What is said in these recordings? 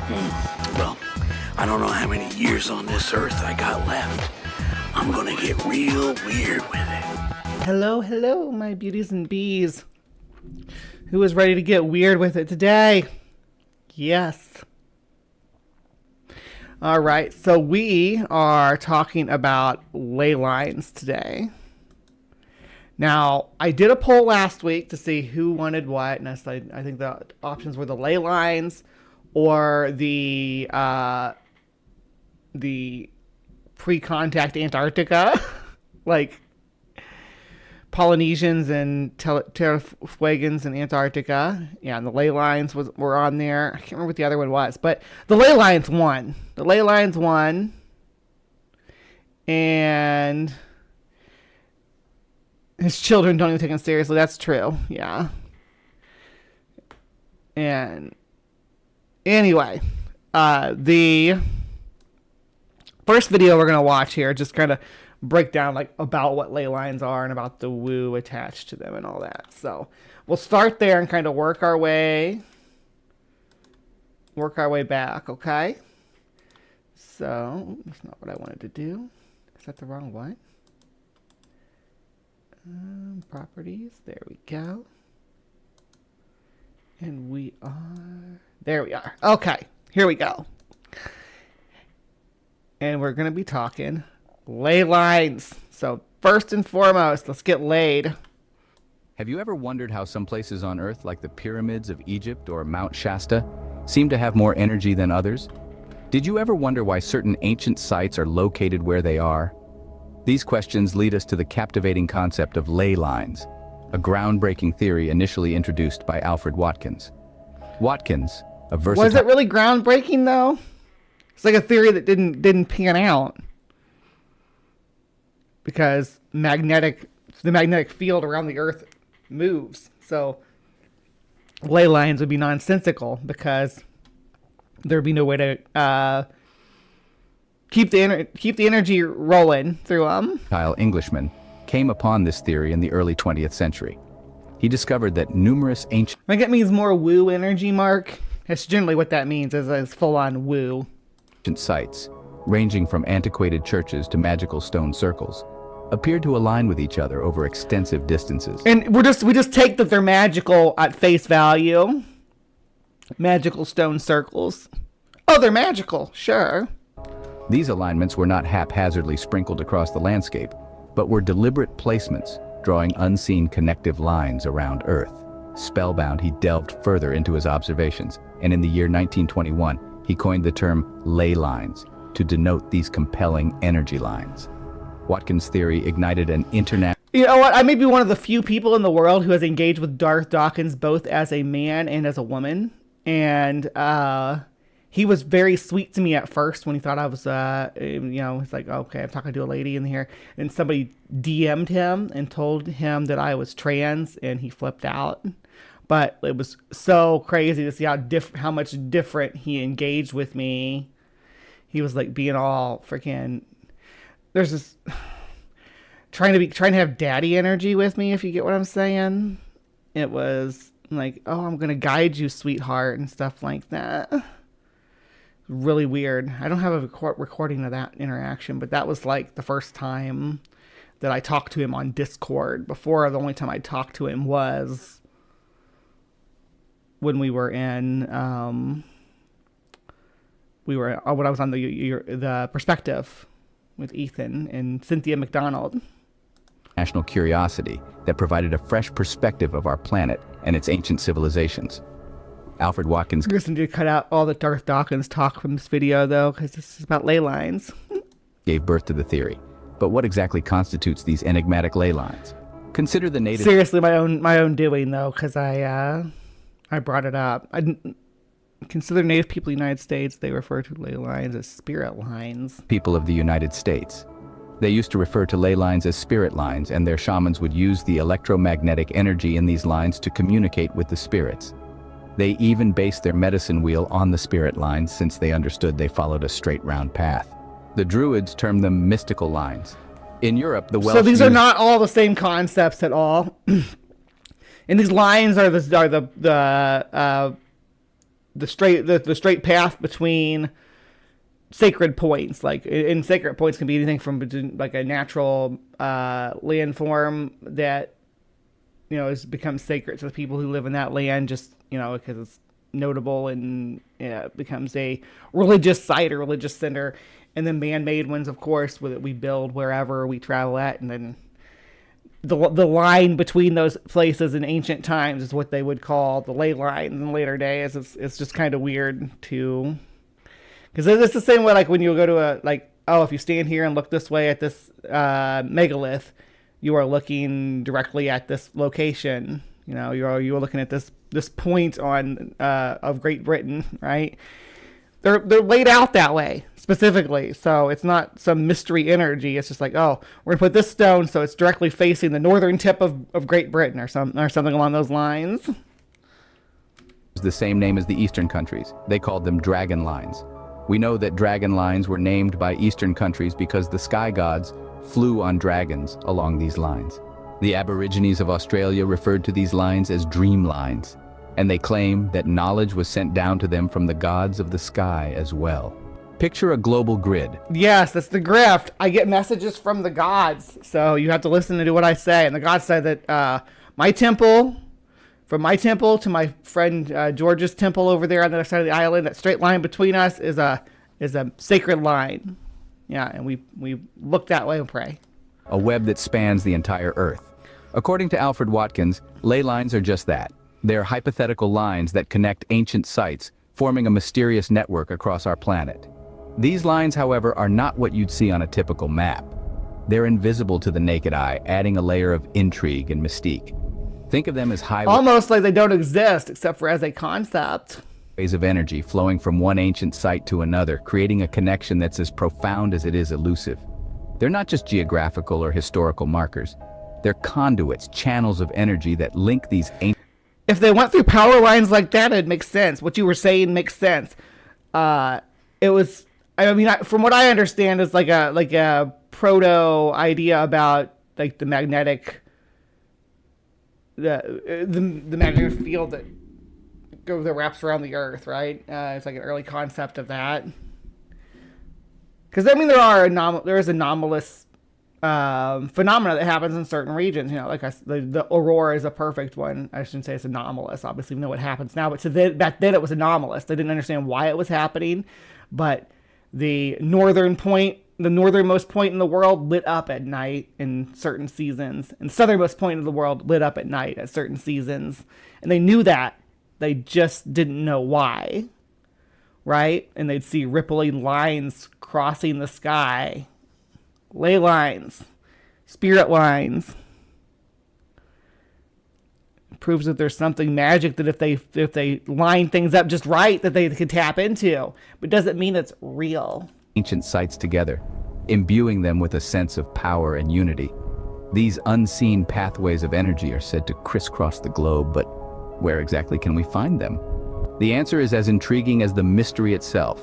Well, I don't know how many years on this earth I got left. I'm gonna get real weird with it. Hello, hello, my beauties and bees. Who is ready to get weird with it today? Yes. All right, so we are talking about ley lines today. Now, I did a poll last week to see who wanted what, and I think the options were the ley lines or the pre-contact Antarctica, like Polynesians and Terrafuegans in Antarctica. Yeah, and the ley lines were on there. I can't remember what the other one was, but the ley lines won. The ley lines won, and his children don't even take him seriously. That's true. Yeah. And anyway, the first video we're going to watch here just kind of break down like about what ley lines are and about the woo attached to them and all that. So we'll start there and kind of work our way back. Okay. So that's not what I wanted to do. Is that the wrong one? Properties. There we go. And there we are. Okay, here we go. And we're going to be talking ley lines. So first and foremost, let's get laid. Have you ever wondered how some places on Earth, like the pyramids of Egypt or Mount Shasta, seem to have more energy than others? Did you ever wonder why certain ancient sites are located where they are? These questions lead us to the captivating concept of ley lines, a groundbreaking theory initially introduced by Alfred Watkins. Watkins, a versatile... Was it really groundbreaking, though? It's like a theory that didn't pan out. Because the magnetic field around the Earth moves. So ley lines would be nonsensical because there'd be no way to keep the energy rolling through them. Englishman came upon this theory in the early 20th century. He discovered that numerous ancient... I think it means more woo energy, Mark. That's generally what that means, is full-on woo. sites, ranging from antiquated churches to magical stone circles, appeared to align with each other over extensive distances. And we just take that they're magical at face value. Magical stone circles. Oh, they're magical, sure. These alignments were not haphazardly sprinkled across the landscape, but were deliberate placements, drawing unseen connective lines around Earth. Spellbound, he delved further into his observations, and in the year 1921, he coined the term ley lines to denote these compelling energy lines. Watkins' theory ignited an international... You know what? I may be one of the few people in the world who has engaged with Darth Dawkins both as a man and as a woman. And he was very sweet to me at first when he thought I was, it's like, okay, I'm talking to a lady in here. And somebody DM'd him and told him that I was trans, and he flipped out. But it was so crazy to see how much different he engaged with me. He was like being all freaking... There's this trying to have daddy energy with me, if you get what I'm saying. It was like, oh, I'm going to guide you, sweetheart, and stuff like that. Really weird. I don't have a recording of that interaction, but that was like the first time that I talked to him on Discord. Before, the only time I talked to him was when we were in, when I was on the Perspective with Ethan and Cynthia McDonald. National curiosity that provided a fresh perspective of our planet and its ancient civilizations. Alfred Watkins... I just need to cut out all the Darth Dawkins talk from this video, though, because this is about ley lines. gave birth to the theory. But what exactly constitutes these enigmatic ley lines? Consider the native... Seriously, my own doing, though, because I brought it up. I didn't consider Native people of the United States, they refer to ley lines as spirit lines. People of the United States. They used to refer to ley lines as spirit lines, and their shamans would use the electromagnetic energy in these lines to communicate with the spirits. They even based their medicine wheel on the spirit lines, since they understood they followed a straight round path. The Druids termed them mystical lines. In Europe, the Welsh... So these are not all the same concepts at all. And these lines are the the straight path between sacred points. Like, in sacred points can be anything from like a natural landform that, you know, has become sacred to the people who live in that land, just, you know, because it's notable, and it becomes a religious site or religious center. And then man-made ones, of course, that we build wherever we travel at. And then the line between those places in ancient times is what they would call the ley lines in later days. It's just kind of weird to, because it's the same way, like when you go to if you stand here and look this way at this megalith, you are looking directly at this location. You know, you're looking at this point on of Great Britain, right? They're laid out that way specifically, so it's not some mystery energy. It's just like, oh, we're gonna put this stone so it's directly facing the northern tip of Great Britain, or something along those lines. It's the same name as the Eastern countries. They called them dragon lines. We know that dragon lines were named by Eastern countries because the sky gods flew on dragons along these lines. The Aborigines of Australia referred to these lines as dream lines, and they claim that knowledge was sent down to them from the gods of the sky as well. Picture a global grid. Yes, that's the grift. I get messages from the gods, so you have to listen to do what I say. And the gods say that from my temple to my friend George's temple over there on the other side of the island, that straight line between us is a sacred line. Yeah, and we look that way and pray. A web that spans the entire Earth. According to Alfred Watkins, ley lines are just that. They're hypothetical lines that connect ancient sites, forming a mysterious network across our planet. These lines, however, are not what you'd see on a typical map. They're invisible to the naked eye, adding a layer of intrigue and mystique. Think of them as almost like they don't exist, except for as a concept. Waves of energy flowing from one ancient site to another, creating a connection that's as profound as it is elusive. They're not just geographical or historical markers. They're conduits, channels of energy that link these ancient... If they went through power lines like that, it makes sense. What you were saying makes sense. From what I understand, it's like a proto idea about like the magnetic field that wraps around the Earth, right? It's like an early concept of that. Because there is anomalous phenomena that happens in certain regions. You know, like the aurora is a perfect one. I shouldn't say it's anomalous. Obviously, we know what happens now, but back then it was anomalous. They didn't understand why it was happening, but the northernmost point in the world lit up at night in certain seasons, and southernmost point of the world lit up at night at certain seasons, and they knew that. They just didn't know why, right? And they'd see rippling lines crossing the sky. Ley lines, spirit lines. It proves that there's something magic that if they line things up just right, that they could tap into. But doesn't mean it's real. Ancient sites together, imbuing them with a sense of power and unity. These unseen pathways of energy are said to crisscross the globe, but where exactly can we find them? The answer is as intriguing as the mystery itself.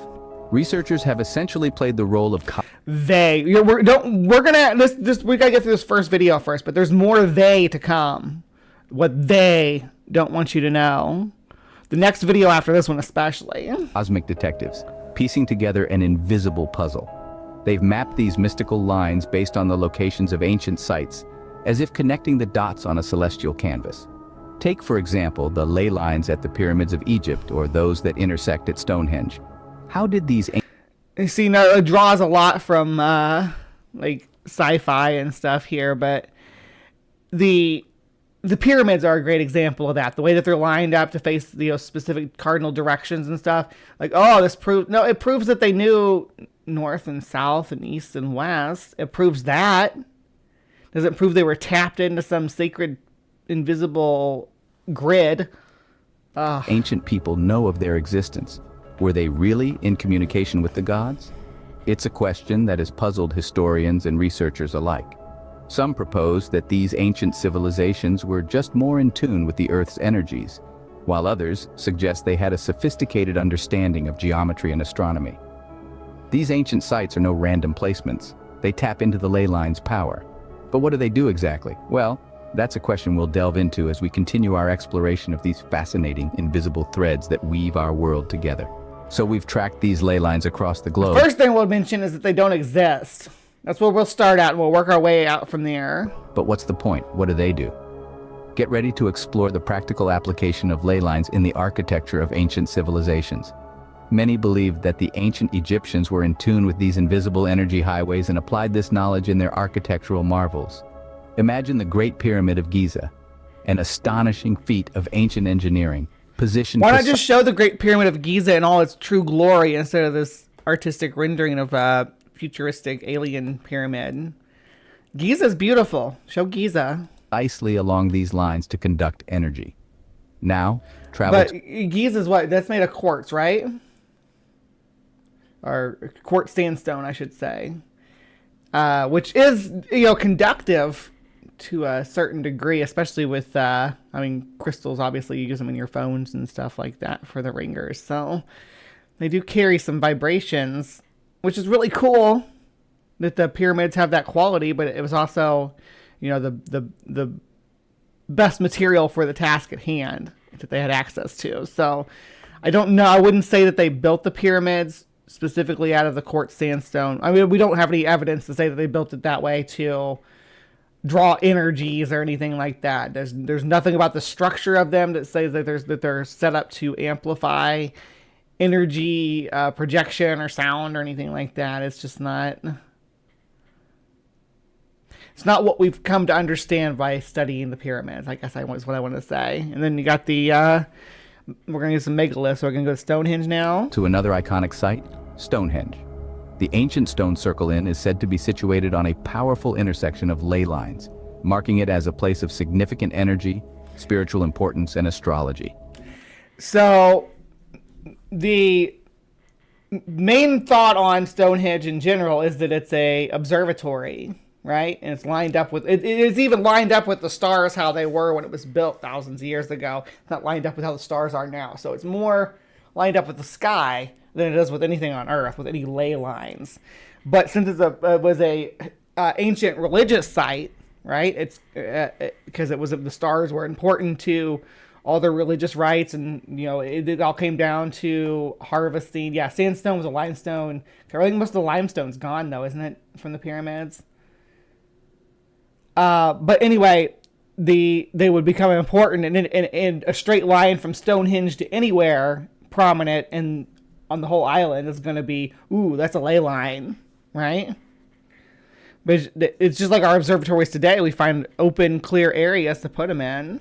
Researchers have essentially played the role of we gotta get through this first video first, but there's more they to come. What they don't want you to know. The next video after this one especially. Cosmic detectives, piecing together an invisible puzzle. They've mapped these mystical lines based on the locations of ancient sites, as if connecting the dots on a celestial canvas. Take, for example, the ley lines at the pyramids of Egypt, or those that intersect at Stonehenge. How did these... You see, now it draws a lot from like sci-fi and stuff here, but the pyramids are a great example of that. The way that they're lined up to face the specific cardinal directions and stuff. Like, oh, it proves that they knew north and south and east and west. It proves that. Does it prove they were tapped into some sacred invisible grid? Ancient people know of their existence. Were they really in communication with the gods? It's a question that has puzzled historians and researchers alike. Some propose that these ancient civilizations were just more in tune with the Earth's energies, while others suggest they had a sophisticated understanding of geometry and astronomy. These ancient sites are no random placements. They tap into the ley line's power. But what do they do exactly? Well, That's a question we'll delve into as we continue our exploration of these fascinating, invisible threads that weave our world together. So we've tracked these ley lines across the globe. First thing we'll mention is that they don't exist. That's where we'll start out, and we'll work our way out from there. But what's the point? What do they do? Get ready to explore the practical application of ley lines in the architecture of ancient civilizations. Many believed that the ancient Egyptians were in tune with these invisible energy highways and applied this knowledge in their architectural marvels. Imagine the Great Pyramid of Giza, an astonishing feat of ancient engineering, positioned... Why not just show the Great Pyramid of Giza in all its true glory instead of this artistic rendering of a futuristic alien pyramid? Giza's beautiful. Show Giza. Precisely along these lines to conduct energy. Now, travel... But Giza's what? That's made of quartz, right? Or quartz sandstone, I should say. Which is, conductive to a certain degree, especially with, crystals, obviously you use them in your phones and stuff like that for the ringers. So they do carry some vibrations, which is really cool that the pyramids have that quality, but it was also, the best material for the task at hand that they had access to. So I don't know. I wouldn't say that they built the pyramids specifically out of the quartz sandstone. I mean, we don't have any evidence to say that they built it that way to draw energies or anything like that. There's nothing about the structure of them that says that they're set up to amplify energy projection or sound or anything like that. It's just not. It's not what we've come to understand by studying the pyramids. I guess is what I want to say. And then you got the. We're gonna use some megaliths. So we're gonna go to Stonehenge now. To another iconic site, Stonehenge. The ancient stone circle inn is said to be situated on a powerful intersection of ley lines, marking it as a place of significant energy, spiritual importance, and astrology. So, the main thought on Stonehenge in general is that it's a observatory, right? And it's lined up with, it is even lined up with the stars how they were when it was built thousands of years ago. It's not lined up with how the stars are now. So it's more lined up with the sky than it is with anything on Earth, with any ley lines. But since it was a ancient religious site, right? It's because the stars were important to all their religious rites, and it all came down to harvesting. Yeah, sandstone was a limestone. I think most of the limestone's gone though, isn't it, from the pyramids? But anyway, they would become important, and a straight line from Stonehenge to anywhere prominent and on the whole island is going to be, ooh, that's a ley line, right? But it's just like our observatories today. We find open, clear areas to put them in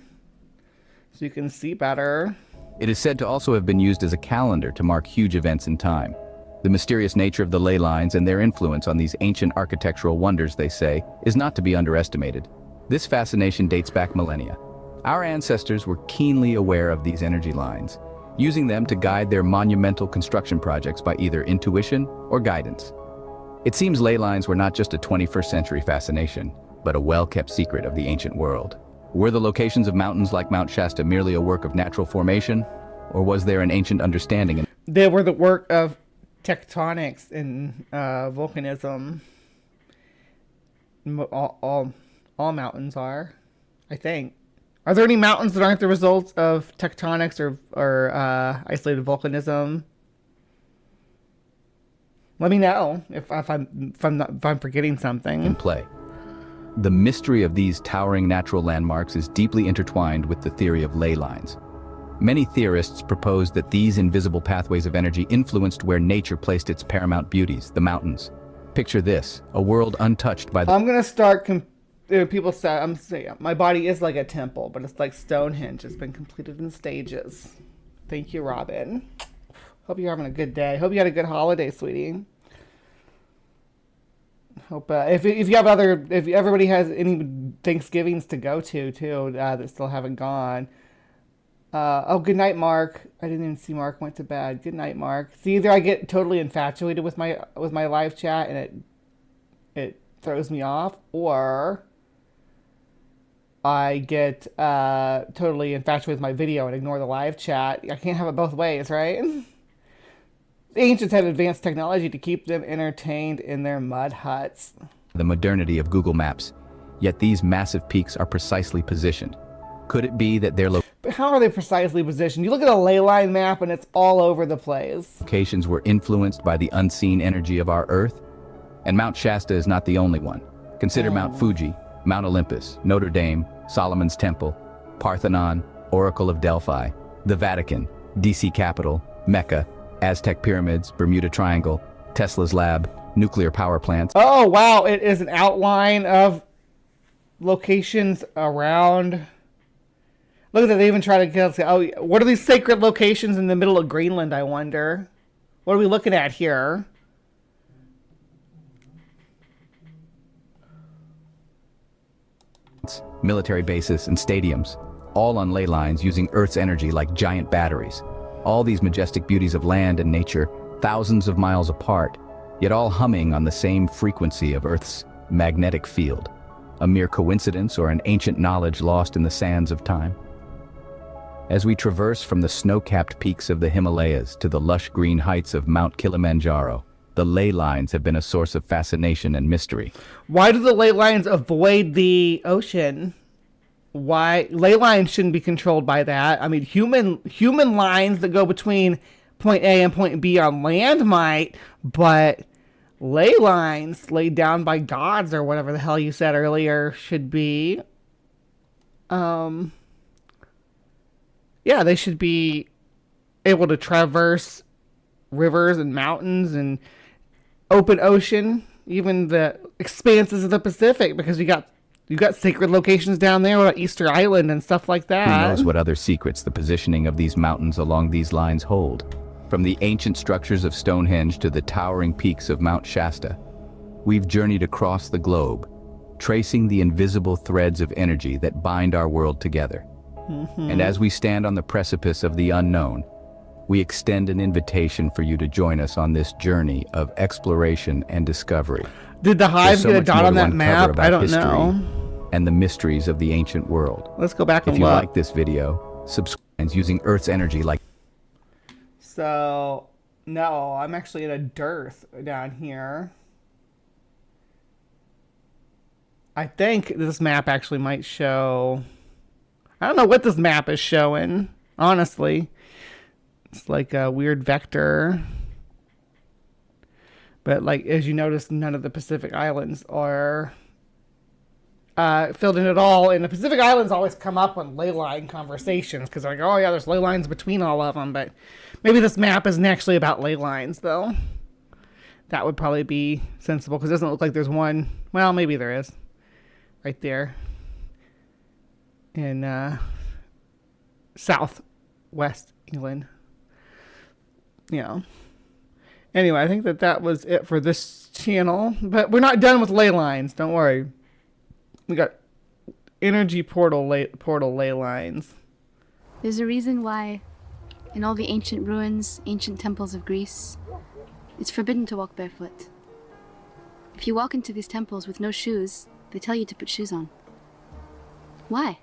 so you can see better. It is said to also have been used as a calendar to mark huge events in time. The mysterious nature of the ley lines and their influence on these ancient architectural wonders, they say, is not to be underestimated. This fascination dates back millennia. Our ancestors were keenly aware of these energy lines, using them to guide their monumental construction projects by either intuition or guidance. It seems ley lines were not just a 21st century fascination, but a well-kept secret of the ancient world. Were the locations of mountains like Mount Shasta merely a work of natural formation, or was there an ancient understanding? They were the work of tectonics and volcanism. All mountains are, I think. Are there any mountains that aren't the results of tectonics or isolated volcanism? Let me know if I'm forgetting something. In play. The mystery of these towering natural landmarks is deeply intertwined with the theory of ley lines. Many theorists propose that these invisible pathways of energy influenced where nature placed its paramount beauties, the mountains. Picture this, a world untouched by the... I'm going to start... People say, I'm saying, my body is like a temple, but it's like Stonehenge. It's been completed in stages. Thank you, Robin. Hope you're having a good day. Hope you had a good holiday, sweetie. Hope if everybody has any Thanksgivings to go to too that still haven't gone. Good night, Mark. I didn't even see Mark went to bed. Good night, Mark. See, either I get totally infatuated with my live chat and it throws me off, or I get totally infatuated with my video and ignore the live chat. I can't have it both ways, right? The ancients had advanced technology to keep them entertained in their mud huts. The modernity of Google Maps. Yet these massive peaks are precisely positioned. Could it be that their But how are they precisely positioned? You look at a ley line map and it's all over the place. locations were influenced by the unseen energy of our Earth? And Mount Shasta is not the only one. Consider Mount Fuji, Mount Olympus, Notre Dame, Solomon's Temple, Parthenon, Oracle of Delphi, the Vatican, DC Capitol, Mecca, Aztec Pyramids, Bermuda Triangle, Tesla's lab, nuclear power plants. Oh, wow. It is an outline of locations around. Look at that. They even try to get, oh, what are these sacred locations in the middle of Greenland, I wonder? What are we looking at here? Military bases and stadiums, all on ley lines using Earth's energy like giant batteries. All these majestic beauties of land and nature, thousands of miles apart, yet all humming on the same frequency of Earth's magnetic field. A mere coincidence or an ancient knowledge lost in the sands of time? As we traverse from the snow-capped peaks of the Himalayas to the lush green heights of Mount Kilimanjaro, the ley lines have been a source of fascination and mystery. Why do the ley lines avoid the ocean? Why? Ley lines shouldn't be controlled by that. I mean, human lines that go between point A and point B on land might, but ley lines laid down by gods or whatever the hell you said earlier should be, yeah, they should be able to traverse rivers and mountains and open ocean, even the expanses of the Pacific, because you got sacred locations down there, what about Easter Island and stuff like that. Who knows what other secrets the positioning of these mountains along these lines hold? From the ancient structures of Stonehenge to the towering peaks of Mount Shasta, we've journeyed across the globe, tracing the invisible threads of energy that bind our world together. And as we stand on the precipice of the unknown, we extend an invitation for you to join us on this journey of exploration and discovery. Did the Hive get a dot on that map? I don't know. And the mysteries of the ancient world. Let's go back and look. If you look. like this video, subscribe using Earth's energy like... So, no, I'm actually in a dearth down here. I think this map actually might show... I don't know what this map is showing, honestly. It's like a weird vector. But like, as you notice, none of the Pacific Islands are filled in at all. And the Pacific Islands always come up on ley line conversations because they're like, oh yeah, there's ley lines between all of them. But maybe this map isn't actually about ley lines, though. That would probably be sensible because it doesn't look like there's one. Well, maybe there is. Right there. In southwest England. Yeah. Anyway, I think that was it for this channel. But we're not done with ley lines. Don't worry. We got energy portal ley lines. There's a reason why in all the ancient ruins, ancient temples of Greece, it's forbidden to walk barefoot. If you walk into these temples with no shoes, they tell you to put shoes on. Why?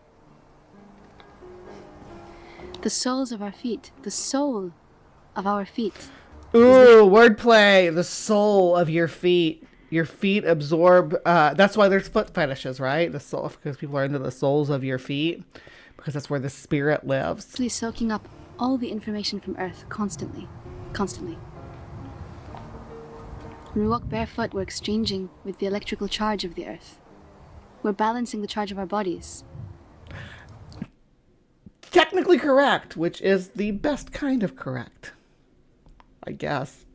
The soles of our feet, the sole of our feet. Ooh, wordplay. The sole of your feet. Your feet absorb. That's why there's foot fetishes, right? The sole, because people are into the soles of your feet, because that's where the spirit lives. Actually soaking up all the information from Earth constantly. When we walk barefoot, we're exchanging with the electrical charge of the Earth. We're balancing the charge of our bodies. Technically correct, which is the best kind of correct, I guess.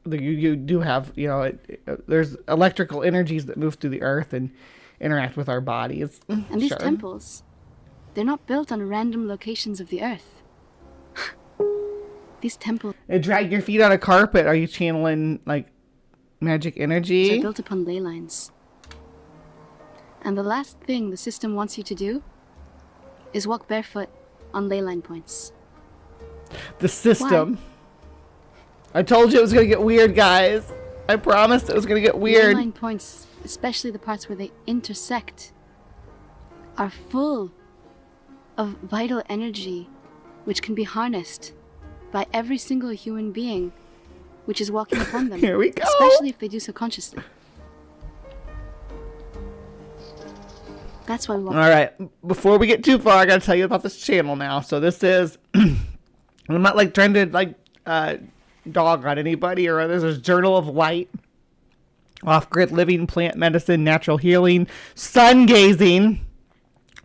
You do have, there's electrical energies that move through the earth and interact with our bodies. And these temples, they're not built on random locations of the earth. These temples... And drag your feet on a carpet. Are you channeling, like, magic energy? Are built upon ley lines. And the last thing the system wants you to do is walk barefoot on ley line points. The system. Why? I told you it was going to get weird, guys. I promised it was going to get weird. Ley line points, especially the parts where they intersect, are full of vital energy which can be harnessed by every single human being which is walking upon them. Here we go. Especially if they do so consciously. That's why we walk. All right. Before we get too far, I got to tell you about this channel now. So this is, I'm not like trying to like dog on anybody or others. There's Journal of Light, off-grid living, plant medicine, natural healing, sun gazing.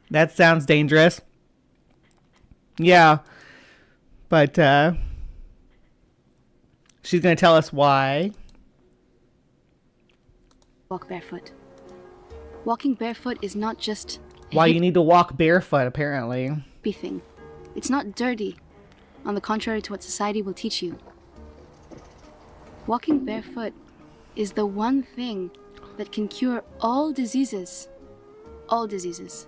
That sounds dangerous. Yeah. But she's going to tell us why. Walk barefoot. Walking barefoot is not just Why you need to walk barefoot, apparently. hippie thing. It's not dirty, on the contrary to what society will teach you. Walking barefoot is the one thing that can cure all diseases. All diseases.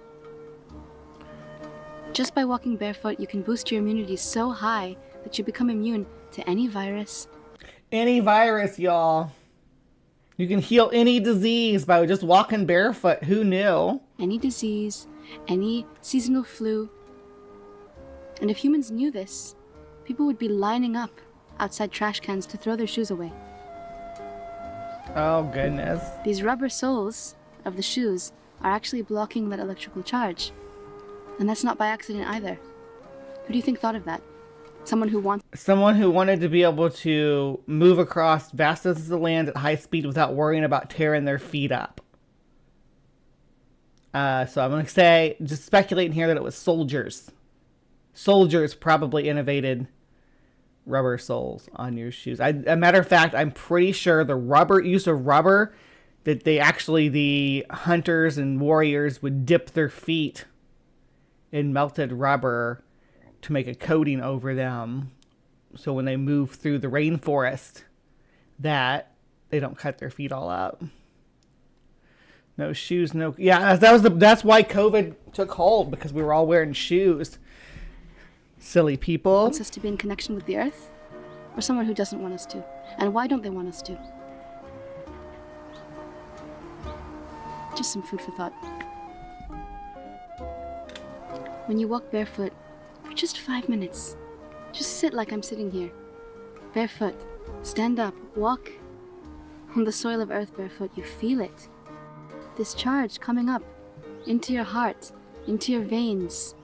Just by walking barefoot, you can boost your immunity so high that you become immune to any virus. Any virus, y'all. You can heal any disease by just walking barefoot. Who knew? Any disease, any seasonal flu. And if humans knew this, people would be lining up outside trash cans to throw their shoes away. Oh, goodness. These rubber soles of the shoes are actually blocking that electrical charge. And that's not by accident either. Who do you think thought of that? Someone who wanted to be able to move across vast distances of land at high speed without worrying about tearing their feet up. So I'm going to say, just speculating here, that it was soldiers. Soldiers probably innovated rubber soles on your shoes. A matter of fact, I'm pretty sure the use of rubber, that the hunters and warriors would dip their feet in melted rubber to make a coating over them, so when they move through the rainforest, that they don't cut their feet all up. No shoes, no. Yeah, that's why COVID took hold, because we were all wearing shoes. Silly people. wants us to be in connection with the earth, or someone who doesn't want us to. And why don't they want us to? Just some food for thought. When you walk barefoot for just 5 minutes, just sit like I'm sitting here. Barefoot. Stand up. Walk on the soil of earth barefoot. You feel it. This charge coming up into your heart, into your veins.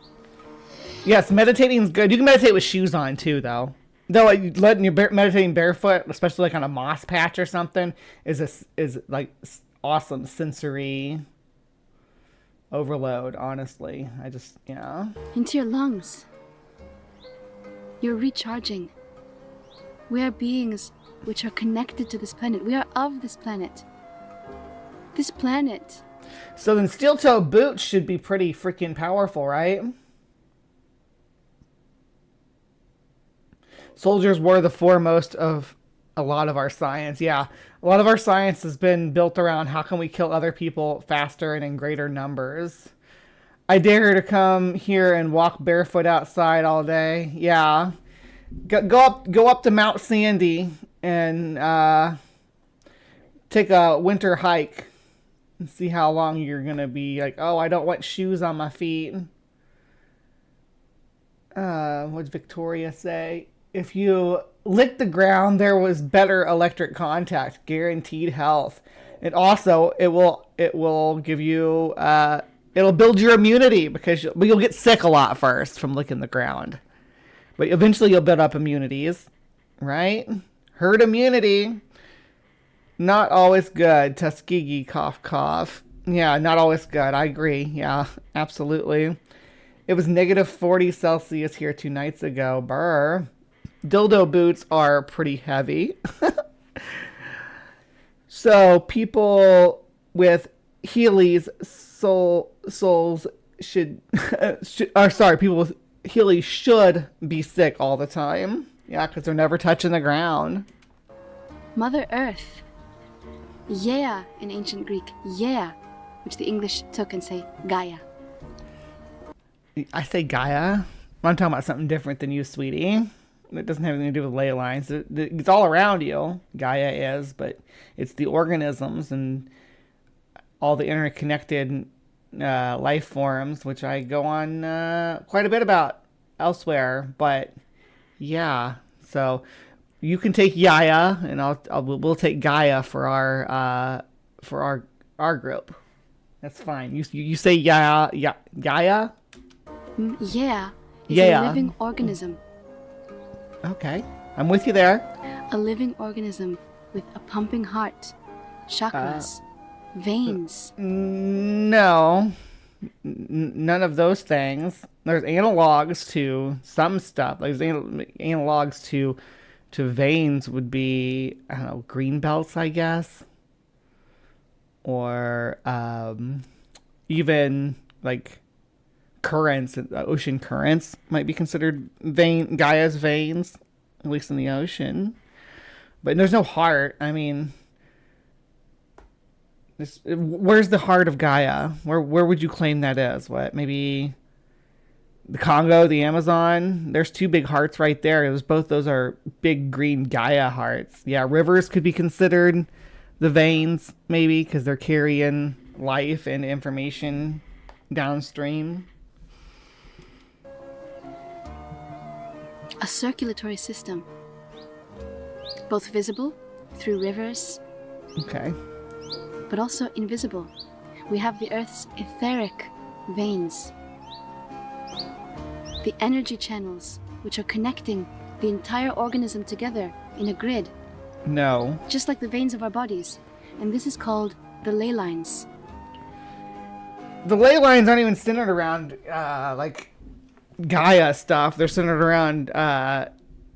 Yes, meditating is good. You can meditate with shoes on too, though. Though meditating barefoot, especially like on a moss patch or something, is like awesome sensory overload. Honestly, Into your lungs. You're recharging. We are beings which are connected to this planet. We are of this planet. This planet. So then steel-toe boots should be pretty freaking powerful, right? Soldiers were the foremost of a lot of our science. Yeah, a lot of our science has been built around how can we kill other people faster and in greater numbers. I dare her to come here and walk barefoot outside all day. Yeah. Go up to Mount Sandy and take a winter hike and see how long you're going to be like, oh, I don't want shoes on my feet. What'd Victoria say? If you lick the ground, there was better electric contact, guaranteed health. And also, it will give you, it'll build your immunity, because you'll get sick a lot first from licking the ground. But eventually you'll build up immunities, right? Herd immunity. Not always good. Tuskegee, cough, cough. Yeah, not always good. I agree. Yeah, absolutely. It was negative 40 Celsius here 2 nights ago. Brr. Dildo boots are pretty heavy. So people with Heelys soles should, people with Heelys should be sick all the time. Yeah, because they're never touching the ground. Mother Earth. Yeah, in ancient Greek. Yeah, which the English took and say Gaia. I say Gaia. I'm talking about something different than you, sweetie. It doesn't have anything to do with ley lines. It's all around you. Gaia is, but it's the organisms and all the interconnected life forms, which I go on quite a bit about elsewhere. But yeah, so you can take Yaya, and we'll take Gaia for our group. That's fine. You say yeah, yeah, Gaia? Yeah. It's Yeah. a living organism. Okay. I'm with you there. A living organism with a pumping heart, chakras, veins. No. None of those things. There's analogs to some stuff. Like analogs to veins would be, I don't know, green belts, I guess. Or even like currents, ocean currents might be considered Gaia's veins, at least in the ocean. But there's no heart. I mean, where's the heart of Gaia? Where would you claim that is? What, maybe the Congo, the Amazon? There's two big hearts right there. Both those are big green Gaia hearts. Yeah, rivers could be considered the veins, maybe, because they're carrying life and information downstream. A circulatory system, both visible through rivers, Okay. but also invisible. We have the Earth's etheric veins, the energy channels which are connecting the entire organism together in a grid, No. just like the veins of our bodies. And this is called the ley lines. The ley lines aren't even centered around like Gaia stuff. They're centered around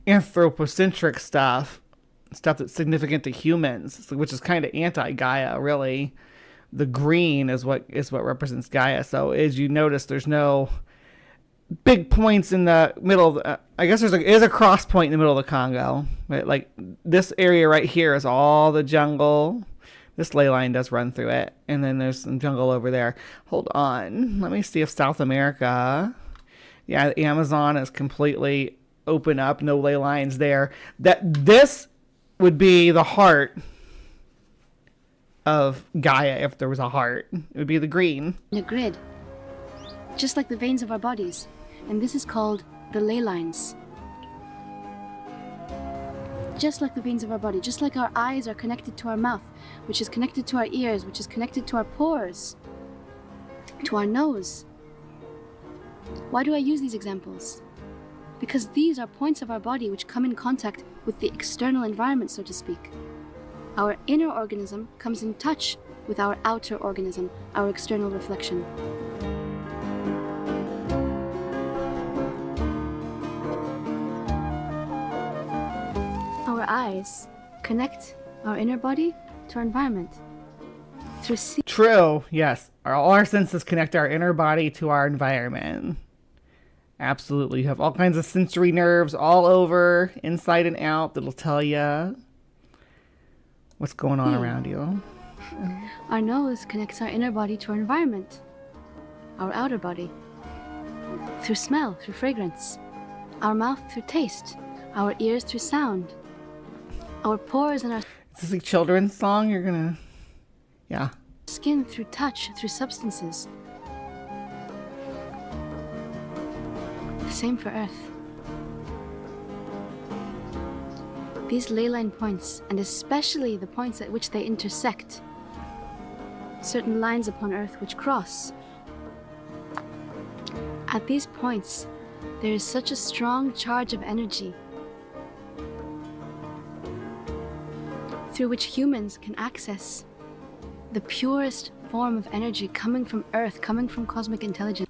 anthropocentric stuff that's significant to humans, which is kind of anti-Gaia, really. The green is what represents Gaia. So as you notice, there's no big points in the middle. I guess there is a cross point in the middle of the Congo. Right? Like this area right here is all the jungle. This ley line does run through it, and then there's some jungle over there. Hold on, let me see if South America. Yeah, the Amazon is completely open up, no ley lines there. This would be the heart of Gaia if there was a heart. It would be the green. In a grid, just like the veins of our bodies. And this is called the ley lines. Just like the veins of our body, just like our eyes are connected to our mouth, which is connected to our ears, which is connected to our pores, to our nose. Why do I use these examples? Because these are points of our body which come in contact with the external environment, so to speak. Our inner organism comes in touch with our outer organism, our external reflection. Our eyes connect our inner body to our environment through True, yes. All our senses connect our inner body to our environment. Absolutely. You have all kinds of sensory nerves all over, inside and out, that'll tell you what's going on around you. Our nose connects our inner body to our environment, our outer body, through smell, through fragrance, our mouth through taste, our ears through sound, our pores and our Is this a children's song? You're gonna... Yeah. skin through touch, through substances. The same for Earth. These ley line points, and especially the points at which they intersect, certain lines upon Earth which cross. At these points, there is such a strong charge of energy through which humans can access the purest form of energy coming from Earth, coming from cosmic intelligence.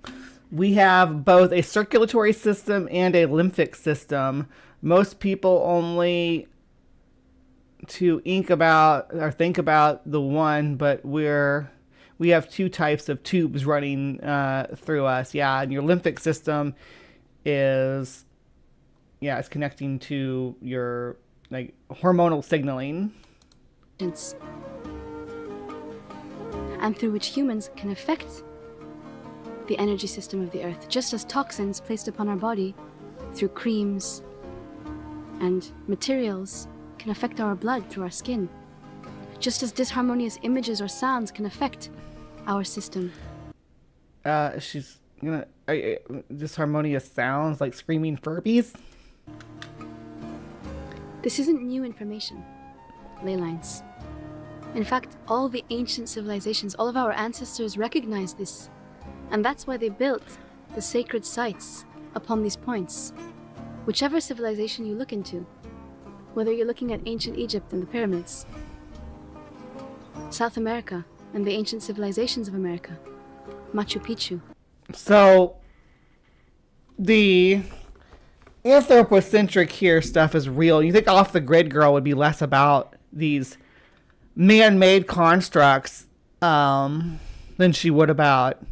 We have both a circulatory system and a lymphic system. Most people only think about the one, but we have two types of tubes running through us. Yeah, and your lymphic system is it's connecting to your like hormonal signaling. And through which humans can affect the energy system of the Earth, just as toxins placed upon our body through creams and materials can affect our blood through our skin, just as disharmonious images or sounds can affect our system. She's gonna disharmonious sounds like screaming Furbies. This isn't new information, ley lines. In fact, all the ancient civilizations, all of our ancestors recognized this. And that's why they built the sacred sites upon these points. Whichever civilization you look into, whether you're looking at ancient Egypt and the pyramids, South America and the ancient civilizations of America, Machu Picchu. So, the anthropocentric here stuff is real. You think Off the Grid Girl would be less about these man-made constructs than she would about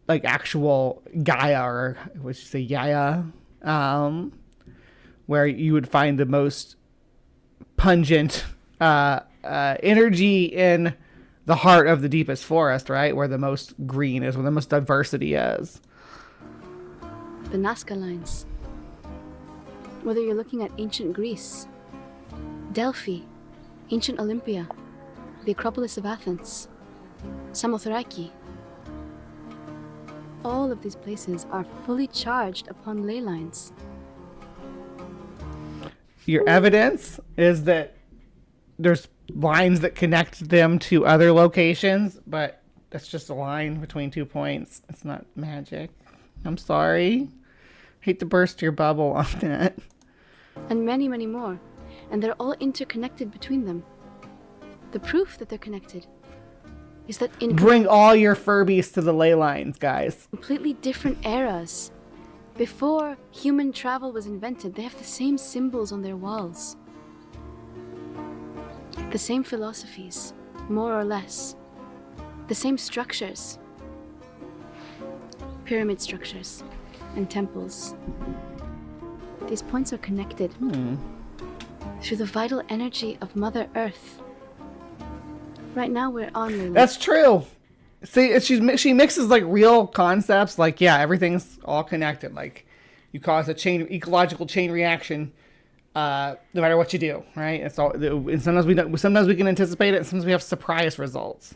like actual Gaia, or what you say, Gaia, where you would find the most pungent energy in the heart of the deepest forest, right? Where the most green is, where the most diversity is. The Nazca lines. Whether you're looking at ancient Greece, Delphi, ancient Olympia, the Acropolis of Athens, Samothraki. All of these places are fully charged upon ley lines. Your evidence is that there's lines that connect them to other locations, but that's just a line between 2 points. It's not magic. I'm sorry. Hate to burst your bubble on that. And many, many more. And they're all interconnected between them. The proof that they're connected is that in Bring all your Furbies to the ley lines, guys. completely different eras, before human travel was invented, they have the same symbols on their walls. The same philosophies, more or less. The same structures. Pyramid structures and temples. These points are connected through the vital energy of Mother Earth. Right now we're on Leyland. That's true. See, she mixes like real concepts, like, yeah, everything's all connected. Like, you cause a ecological chain reaction, no matter what you do, right? It's all. And sometimes we don't. Sometimes we can anticipate it, and sometimes we have surprise results.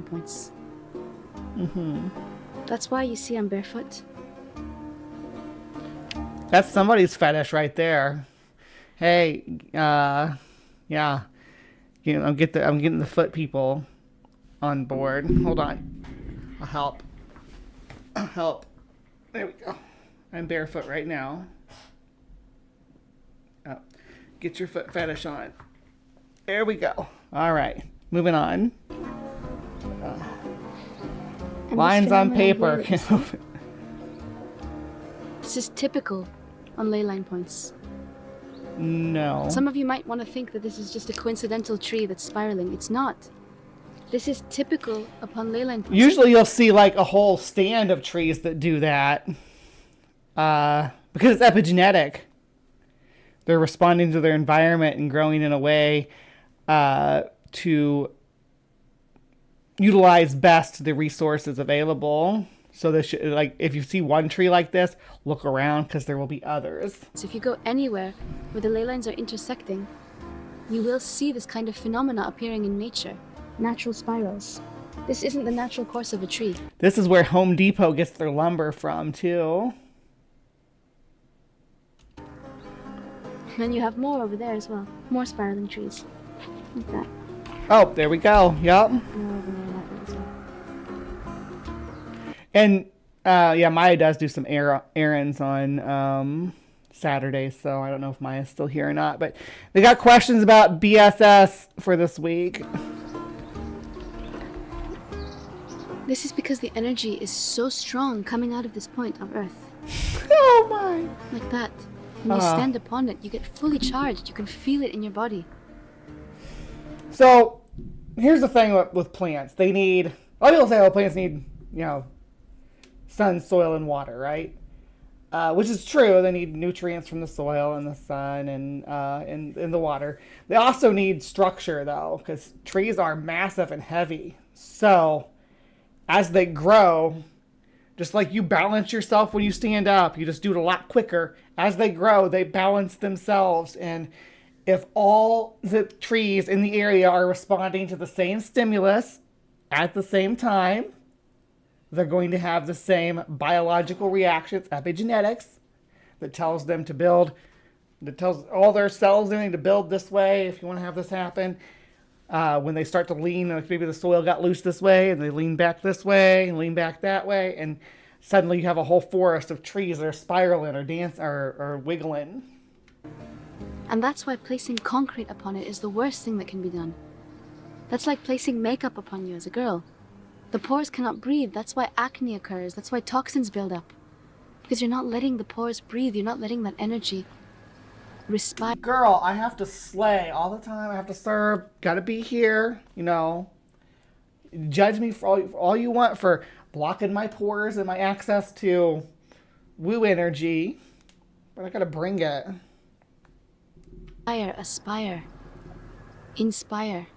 Points. That's why you see I'm barefoot. That's somebody's fetish right there. Hey, yeah, you know, I'm getting the foot people on board. Hold on, I'll help. There we go. I'm barefoot right now. Oh, get your foot fetish on. There we go. All right, moving on. Lines on paper. This is typical on ley line points. No. Some of you might want to think that this is just a coincidental tree that's spiraling. It's not. This is typical upon ley line points. Usually you'll see like a whole stand of trees that do that. Because it's epigenetic. They're responding to their environment and growing in a way to utilize best the resources available. So like, if you see one tree like this, look around, because there will be others. So if you go anywhere where the ley lines are intersecting, you will see this kind of phenomena appearing in nature. Natural spirals. This isn't the natural course of a tree. This is where Home Depot gets their lumber from, too. And you have more over there as well. More spiraling trees. Like that. Oh, there we go. Yup. More over there that way as well. And yeah, Maya does do some errands on Saturday, so I don't know if Maya's still here or not. But they got questions about BSS for this week. This is because the energy is so strong coming out of this point of Earth. Oh my! Like that. When you stand upon it, you get fully charged. You can feel it in your body. So here's the thing with plants. They need, a lot of people say, oh, plants need, sun, soil, and water, right? Which is true. They need nutrients from the soil and the sun and the water. They also need structure, though, because trees are massive and heavy. So as they grow, just like you balance yourself when you stand up, you just do it a lot quicker. As they grow, they balance themselves. And if all the trees in the area are responding to the same stimulus at the same time, they're going to have the same biological reactions, epigenetics, that tells them to build that tells all their cells they need to build this way if you want to have this happen. When they start to lean, like maybe the soil got loose this way, and they lean back this way and lean back that way, and suddenly you have a whole forest of trees that are spiraling or wiggling. And that's why placing concrete upon it is the worst thing that can be done. That's like placing makeup upon you as a girl. The pores cannot breathe. That's why acne occurs. That's why toxins build up. Because you're not letting the pores breathe. You're not letting that energy respire. Girl, I have to slay all the time. I have to serve. Gotta be here, you know. Judge me for all you want for blocking my pores and my access to woo energy. But I gotta bring it. Aspire. Inspire.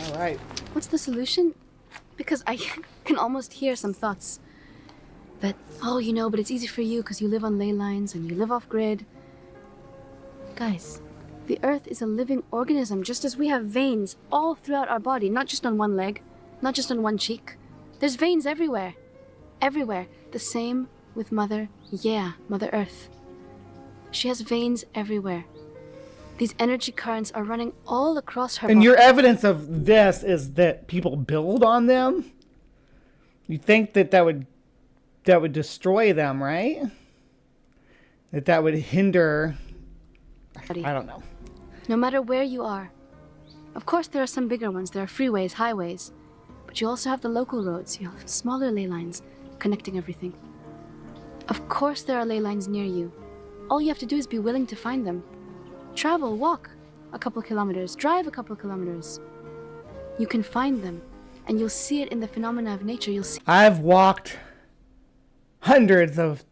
All right. What's the solution? Because I can almost hear some thoughts that, oh, you know, but it's easy for you because you live on ley lines and you live off grid. Guys, the Earth is a living organism, just as we have veins all throughout our body, not just on one leg, not just on one cheek. There's veins everywhere. Everywhere. The same with Mother Earth. She has veins everywhere. These energy currents are running all across her body. And your evidence of this is that people build on them? You think that would destroy them, right? That would hinder... I don't know. No matter where you are. Of course there are some bigger ones. There are freeways, highways. But you also have the local roads. You have smaller ley lines connecting everything. Of course there are ley lines near you. All you have to do is be willing to find them. Travel, walk a couple kilometers, drive a couple kilometers. You can find them, and you'll see it in the phenomena of nature. You'll see. I've walked hundreds of,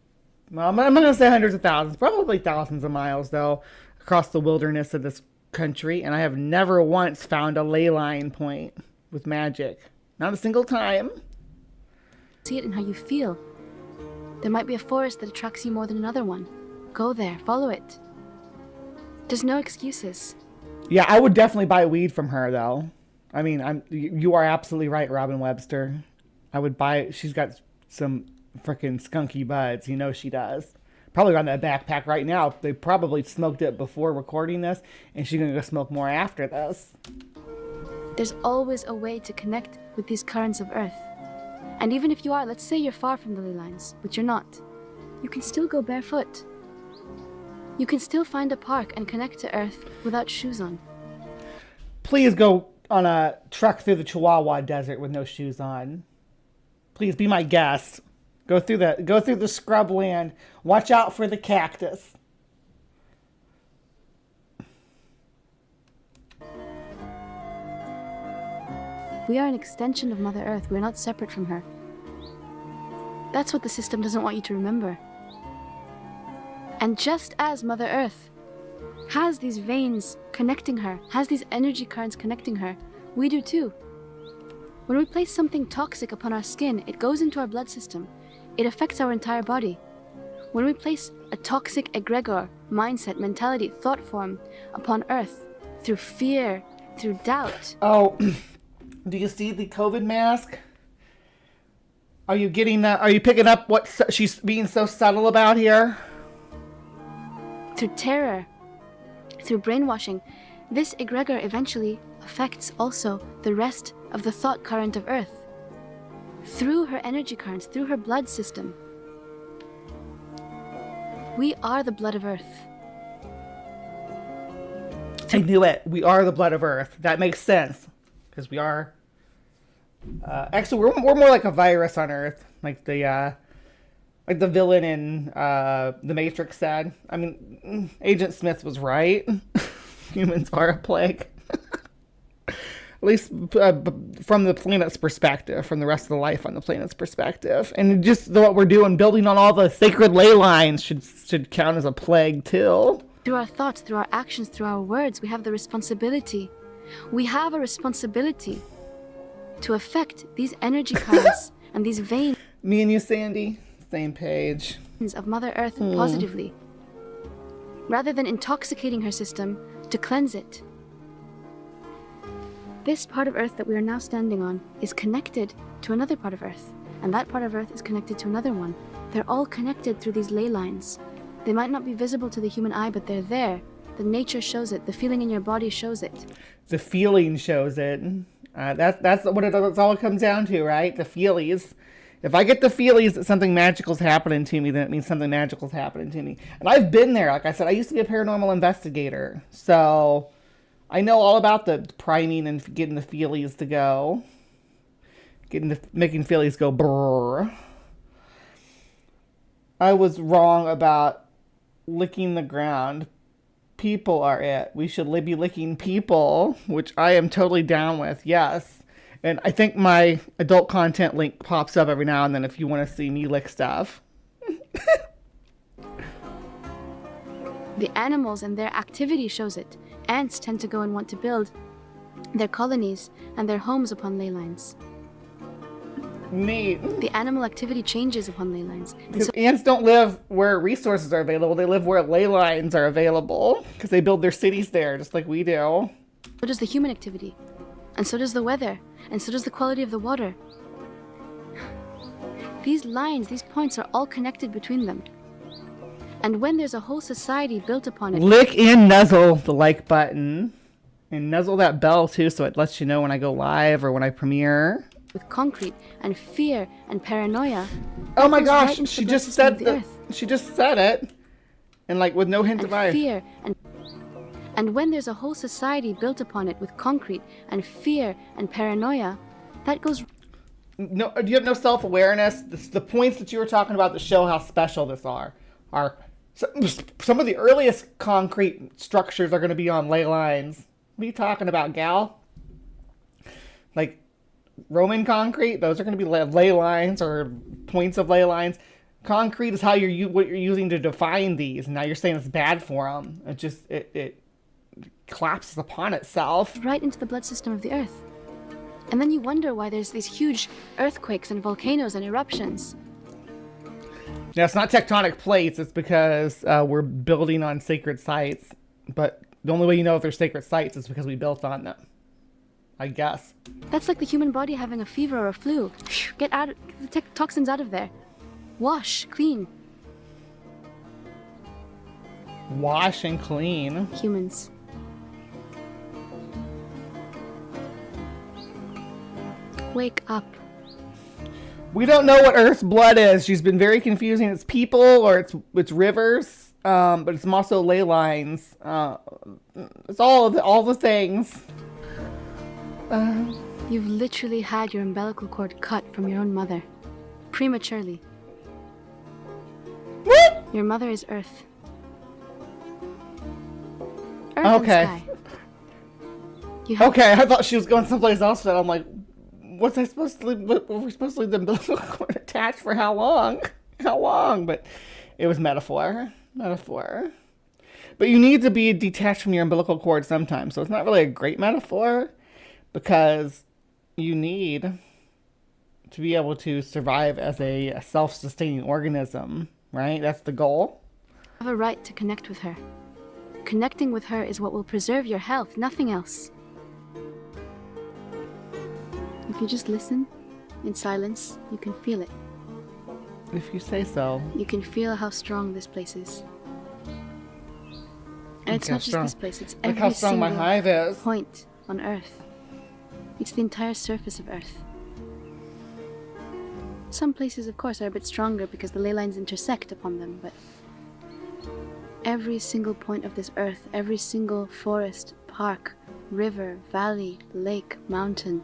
well, I'm not going to say hundreds of thousands, probably thousands of miles, though, across the wilderness of this country, and I have never once found a ley line point with magic. Not a single time. See it in how you feel. There might be a forest that attracts you more than another one. Go there, follow it. There's no excuses. Yeah, I would definitely buy weed from her, though. I mean, you are absolutely right, Robin Webster. I would buy. She's got some freaking skunky buds. You know she does. Probably got that backpack right now. They probably smoked it before recording this, and she's gonna go smoke more after this. There's always a way to connect with these currents of Earth. And even if you are, let's say you're far from the ley lines, but you're not, you can still go barefoot. You can still find a park and connect to Earth without shoes on. Please go on a trek through the Chihuahua Desert with no shoes on. Please be my guest. Go through the scrubland. Watch out for the cactus. We are an extension of Mother Earth. We're not separate from her. That's what the system doesn't want you to remember. And just as Mother Earth has these veins connecting her, has these energy currents connecting her, we do too. When we place something toxic upon our skin, it goes into our blood system. It affects our entire body. When we place a toxic egregor, mindset, mentality, thought form upon Earth, through fear, through doubt. Oh, do you see the COVID mask? Are you getting that? Are you picking up what she's being so subtle about here? Through terror, through brainwashing, this egregor eventually affects also the rest of the thought current of Earth. Through her energy currents, through her blood system. We are the blood of Earth. I knew it. We are the blood of Earth. That makes sense. Because we are... actually, we're more like a virus on Earth. Like the villain in The Matrix said. I mean, Agent Smith was right. Humans are a plague. At least from the planet's perspective, from the rest of the life on the planet's perspective. And just what we're doing, building on all the sacred ley lines should count as a plague too. Through our thoughts, through our actions, through our words, we have the responsibility. We have a responsibility to affect these energy currents and these veins. Me and you, Sandy, same page. Of Mother Earth positively. Rather than intoxicating her system, to cleanse it. This part of Earth that we are now standing on is connected to another part of Earth, and that part of Earth is connected to another one. They're all connected through these ley lines. They might not be visible to the human eye, but they're there. The nature shows it. The feeling in your body shows it. The feeling shows it. That's all it comes down to, right? The feelies. If I get the feelies that something magical's happening to me, then it means something magical's happening to me. And I've been there. Like I said, I used to be a paranormal investigator. So I know all about the priming and getting the feelies to go. Making feelies go brrr. I was wrong about licking the ground. People are it. We should be licking people, which I am totally down with. Yes. And I think my adult content link pops up every now and then if you want to see me lick stuff. The animals and their activity shows it. Ants tend to go and want to build their colonies and their homes upon ley lines. Neat. The animal activity changes upon ley lines. Because ants don't live where resources are available. They live where ley lines are available. Because they build their cities there, just like we do. So does the human activity. And so does the weather. And so does the quality of the water. These lines, these points are all connected between them. And when there's a whole society built upon it... Lick and nuzzle the like button. And nuzzle that bell too, so it lets you know when I go live or when I premiere. With concrete and fear and paranoia. Oh my gosh, she just said that. She just said it. And like with no hint of fear and when there's a whole society built upon it with concrete and fear and paranoia, that goes... No, do you have no self-awareness? The points that you were talking about that show how special this are some of the earliest concrete structures are going to be on ley lines. What are you talking about, gal? Like Roman concrete, those are going to be ley lines or points of ley lines. Concrete is how what you're using to define these. Now you're saying it's bad for them. It collapses upon itself. Right into the blood system of the earth. And then you wonder why there's these huge earthquakes and volcanoes and eruptions. Yeah, it's not tectonic plates. It's because we're building on sacred sites. But the only way you know if they're sacred sites is because we built on them. I guess. That's like the human body having a fever or a flu. Get the toxins out of there. Wash, clean. Wash and clean. Humans. Wake up. We don't know what Earth's blood is. She's been very confusing. It's people or it's rivers, but it's also ley lines. It's all the things. You've literally had your umbilical cord cut from your own mother. Prematurely. What? Your mother is Earth. Earth okay. and sky. Okay, I thought she was going someplace else, but I'm like, were we supposed to leave the umbilical cord attached for how long? How long? But it was metaphor. But you need to be detached from your umbilical cord sometimes, so it's not really a great metaphor because you need to be able to survive as a self-sustaining organism, right? That's the goal. You have a right to connect with her. Connecting with her is what will preserve your health, nothing else. If you just listen in silence, you can feel it. If you say so. You can feel how strong this place is. And it's not just this place, it's every how strong my hive is. Point on Earth. It's the entire surface of Earth. Some places, of course, are a bit stronger because the ley lines intersect upon them, but every single point of this Earth, every single forest, park, river, valley, lake, mountain,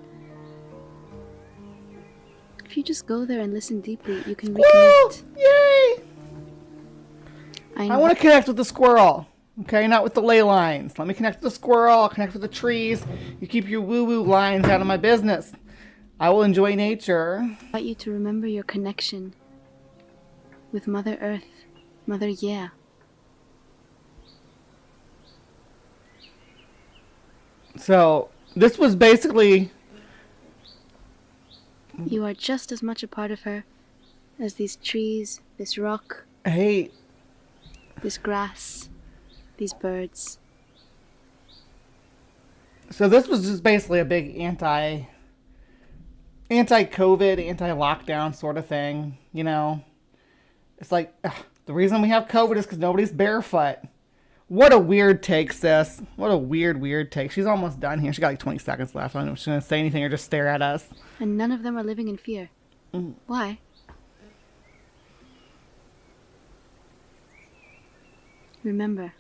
if you just go there and listen deeply, you can reconnect. Yay! I want to connect with the squirrel. Okay, not with the ley lines. Let me connect with the squirrel. I'll connect with the trees. You keep your woo-woo lines out of my business. I will enjoy nature. I invite you to remember your connection with Mother Earth, Mother Yeah. So, this was basically... You are just as much a part of her as these trees, this rock, hey, this grass, these birds. So this was just basically a big anti-COVID, anti-lockdown sort of thing, you know. It's like, the reason we have COVID is because nobody's barefoot. What a weird take, sis. What a weird take. She's almost done here. She got like 20 seconds left. I don't know if she's going to say anything or just stare at us. And none of them are living in fear. Why? Remember.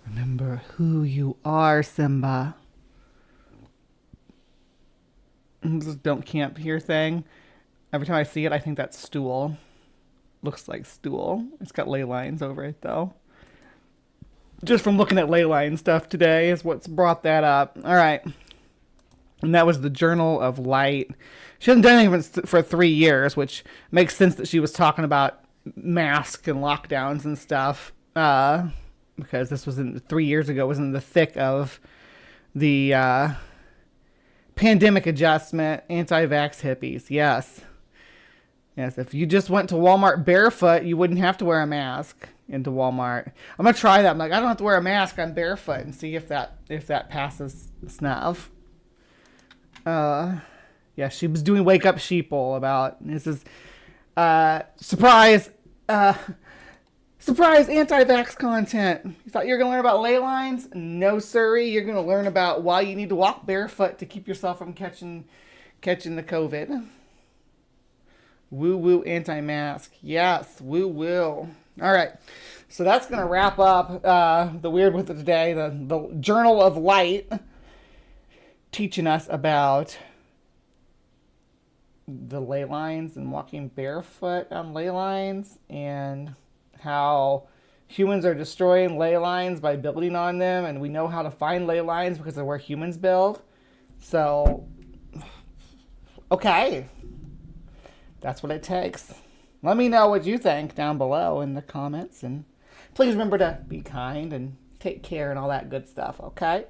Remember who you are, Simba. This don't camp here thing. Every time I see it, I think that's stool. Looks like stool. It's got ley lines over it, though. Just from looking at ley line stuff today is what's brought that up. All right. And that was the Journal of Light. She hasn't done anything for 3 years, which makes sense that she was talking about masks and lockdowns and stuff. Because this was 3 years ago, was in the thick of the pandemic adjustment, anti-vax hippies. Yes. Yes, if you just went to Walmart barefoot, you wouldn't have to wear a mask into Walmart. I'm going to try that. I'm like, I don't have to wear a mask. I'm barefoot, and see if that passes snuff. Yeah, she was doing Wake Up Sheeple about, this is, surprise anti-vax content. You thought you were going to learn about ley lines? No, sirree. You're going to learn about why you need to walk barefoot to keep yourself from catching the COVID. Woo-woo anti-mask. Yes, woo-woo. All right. So that's going to wrap up the Weird with It today. The Journal of Light teaching us about the ley lines and walking barefoot on ley lines, and how humans are destroying ley lines by building on them, and we know how to find ley lines because of where humans build. So, okay. That's what it takes. Let me know what you think down below in the comments, and please remember to be kind and take care and all that good stuff, okay?